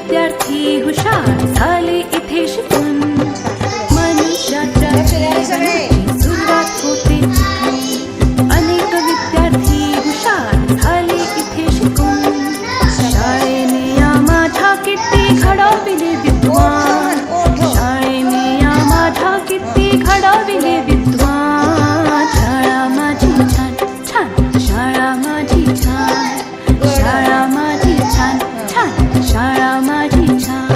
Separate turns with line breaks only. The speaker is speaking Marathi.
विद्यार्थी हुशार झाले इथे शिकून. मनुष्याच्या जीवनाची सुरुवात होते तिथून. अनेक विद्यार्थी हुशार झाले इथे शिकून. शाळेने या माझ्या किती घडविले विद्वान. शाळेने या माझ्या किती घडविले विद्वान. शाळा माझी छान छान, शाळा माझी छान, शाळा माझी छान छान, शाळा माझी छान.